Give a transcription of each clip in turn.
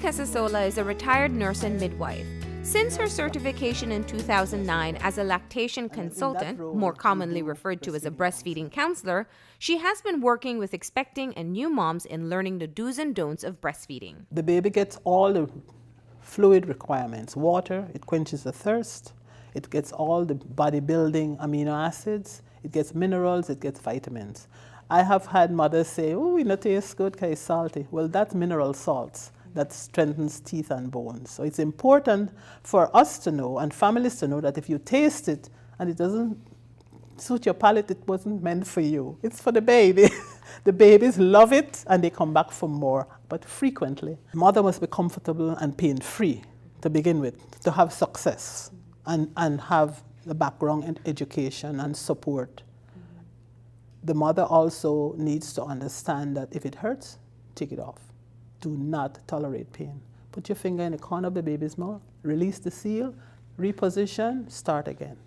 Casasola is a retired nurse and midwife. Since her certification in 2009 as a lactation consultant, more commonly referred to as a breastfeeding counselor, she has been working with expecting and new moms in learning the do's and don'ts of breastfeeding. The baby gets all the fluid requirements. Water, it quenches the thirst. It gets all the body-building amino acids. It gets minerals, it gets vitamins. I have had mothers say, oh, it not tastes good because it's salty. Well, that's mineral salts that strengthens teeth and bones. So it's important for us to know and families to know that if you taste it and it doesn't suit your palate, it wasn't meant for you. It's for the baby. The babies love it and they come back for more, but frequently. Mother must be comfortable and pain-free to begin with, to have success and have the background and education and support. The mother also needs to understand that if it hurts, take it off. Do not tolerate pain. Put your finger in the corner of the baby's mouth, release the seal, reposition, start again.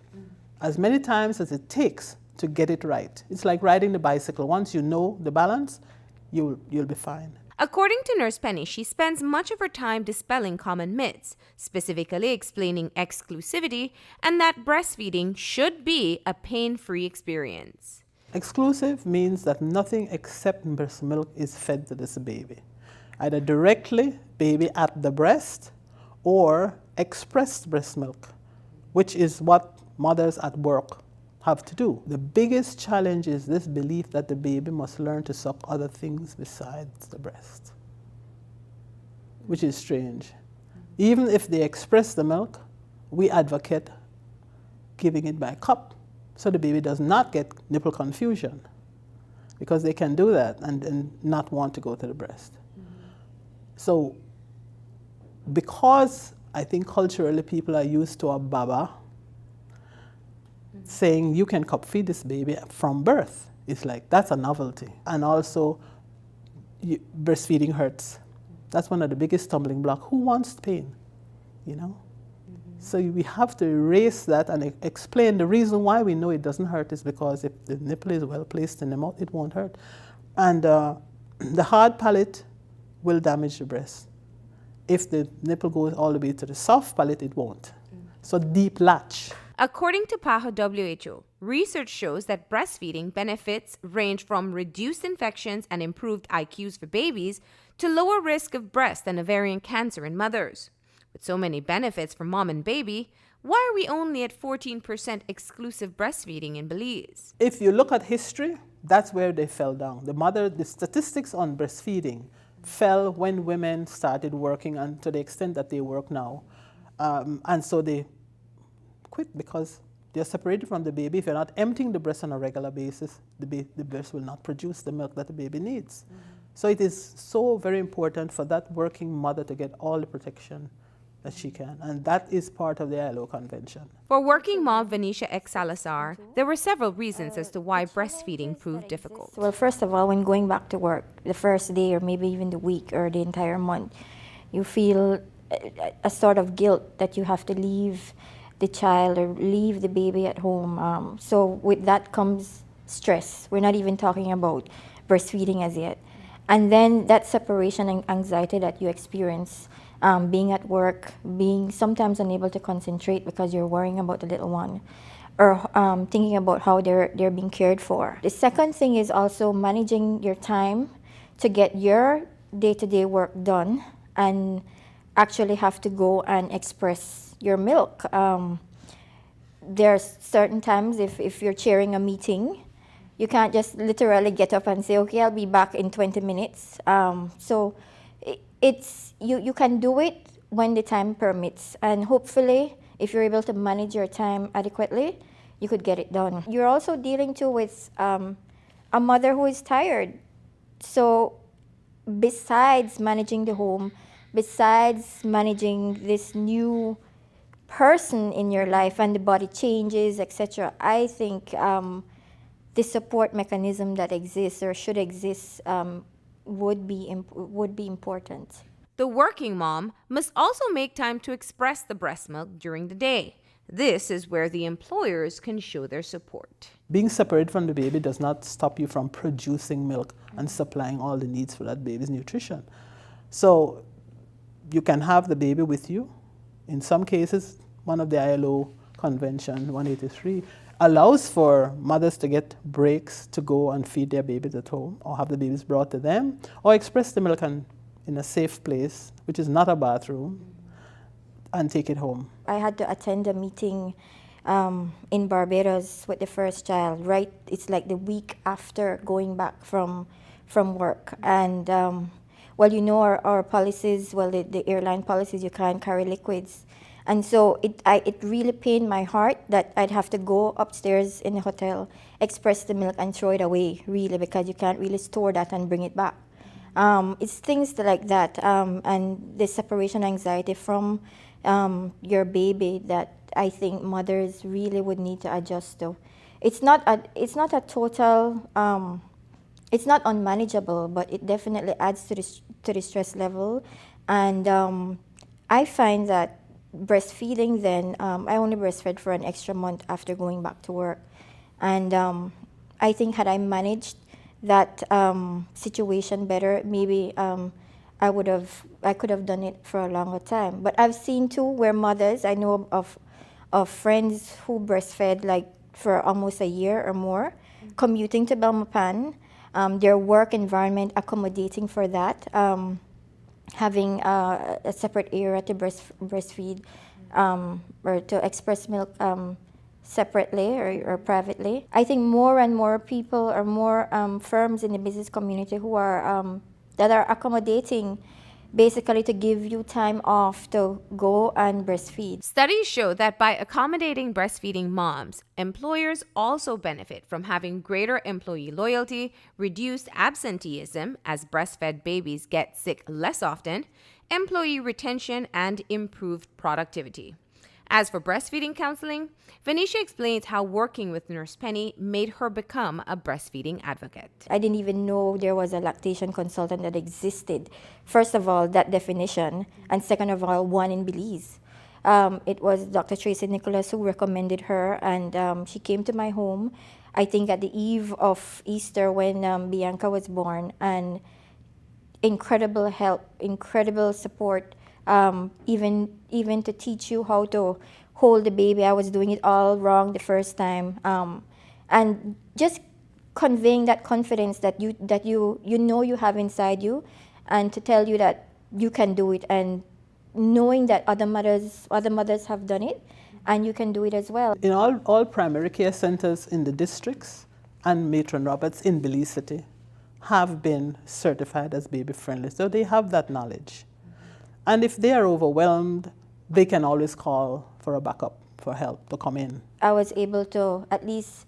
As many times as it takes to get it right. It's like riding the bicycle. Once you know the balance, you'll be fine. According to Nurse Penny, she spends much of her time dispelling common myths, specifically explaining exclusivity and that breastfeeding should be a pain-free experience. Exclusive means that nothing except breast milk is fed to this baby. Either directly, baby at the breast, or expressed breast milk, which is what mothers at work have to do. The biggest challenge is this belief that the baby must learn to suck other things besides the breast, which is strange. Even if they express the milk, we advocate giving it by cup so the baby does not get nipple confusion, because they can do that and not want to go to the breast. So because I think culturally people are used to a baba saying you can cup feed this baby from birth, it's like that's a novelty. And also breastfeeding hurts. That's one of the biggest stumbling blocks. Who wants pain, you know? So we have to erase that and explain the reason why we know it doesn't hurt is because if the nipple is well placed in the mouth, it won't hurt. And the hard palate will damage the breast. If the nipple goes all the way to the soft palate, it won't. So deep latch. According to PAHO WHO, research shows that breastfeeding benefits range from reduced infections and improved IQs for babies to lower risk of breast and ovarian cancer in mothers. With so many benefits for mom and baby, why are we only at 14% exclusive breastfeeding in Belize? If you look at history, that's where they fell down. The statistics on breastfeeding fell when women started working, and to the extent that they work now. And so they quit because they're separated from the baby. If you're not emptying the breast on a regular basis, the breast will not produce the milk that the baby needs. So it is so very important for that working mother to get all the protection that she can. And that is part of the ILO convention. For working mom Venetia X. Salazar, there were several reasons as to why breastfeeding proved difficult. Well, first of all, when going back to work, the first day or maybe even the week or the entire month, you feel a sort of guilt that you have to leave the child or leave the baby at home. So with that comes stress. We're not even talking about breastfeeding as yet. And then that separation and anxiety that you experience, being at work, being sometimes unable to concentrate because you're worrying about the little one, or thinking about how they're being cared for. The second thing is also managing your time to get your day-to-day work done and actually have to go and express your milk. There's certain times if you're chairing a meeting, you can't just literally get up and say, okay, I'll be back in 20 minutes. So you can do it when the time permits. And hopefully, if you're able to manage your time adequately, you could get it done. You're also dealing too with a mother who is tired. So besides managing the home, besides managing this new person in your life and the body changes, etc., I think the support mechanism that exists or should exist would be important. The working mom must also make time to express the breast milk during the day. This is where the employers can show their support. Being separated from the baby does not stop you from producing milk and supplying all the needs for that baby's nutrition. So you can have the baby with you. In some cases, one of the ILO Convention 183 allows for mothers to get breaks to go and feed their babies at home or have the babies brought to them or express the milk in a safe place, which is not a bathroom, and take it home. I had to attend a meeting in Barbados with the first child, right? It's like the week after going back from work. And, well, you know our policies, well, the airline policies, you can't carry liquids. And so it really pained my heart that I'd have to go upstairs in the hotel, express the milk and throw it away, really, because you can't really store that and bring it back. It's things like that, and the separation anxiety from your baby that I think mothers really would need to adjust to. It's not a total, it's not unmanageable, but it definitely adds to the stress level. And I find that breastfeeding then, I only breastfed for an extra month after going back to work. And I think had I managed that situation better, maybe I could have done it for a longer time. But I've seen too where mothers, I know of friends who breastfed like for almost a year or more, commuting to Belmopan, their work environment accommodating for that, having a separate area to breastfeed or to express milk separately or privately. I think more and more people or more firms in the business community who are that are accommodating basically to give you time off to go and breastfeed. Studies show that by accommodating breastfeeding moms, employers also benefit from having greater employee loyalty, reduced absenteeism as breastfed babies get sick less often, employee retention, and improved productivity. As for breastfeeding counseling, Venetia explains how working with Nurse Penny made her become a breastfeeding advocate. I didn't even know there was a lactation consultant that existed. First of all, that definition, and second of all, one in Belize. It was Dr. Tracy Nicholas who recommended her, and she came to my home, I think at the eve of Easter when Bianca was born, and incredible help, incredible support. Even to teach you how to hold the baby. I was doing it all wrong the first time, and just conveying that confidence that you know you have inside you, and to tell you that you can do it, and knowing that other mothers have done it, and you can do it as well. In all primary care centers in the districts and Matron Roberts in Belize City have been certified as baby friendly, so they have that knowledge. And if they are overwhelmed, they can always call for a backup, for help to come in. I was able to at least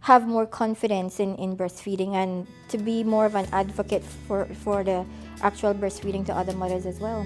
have more confidence in breastfeeding and to be more of an advocate for the actual breastfeeding to other mothers as well.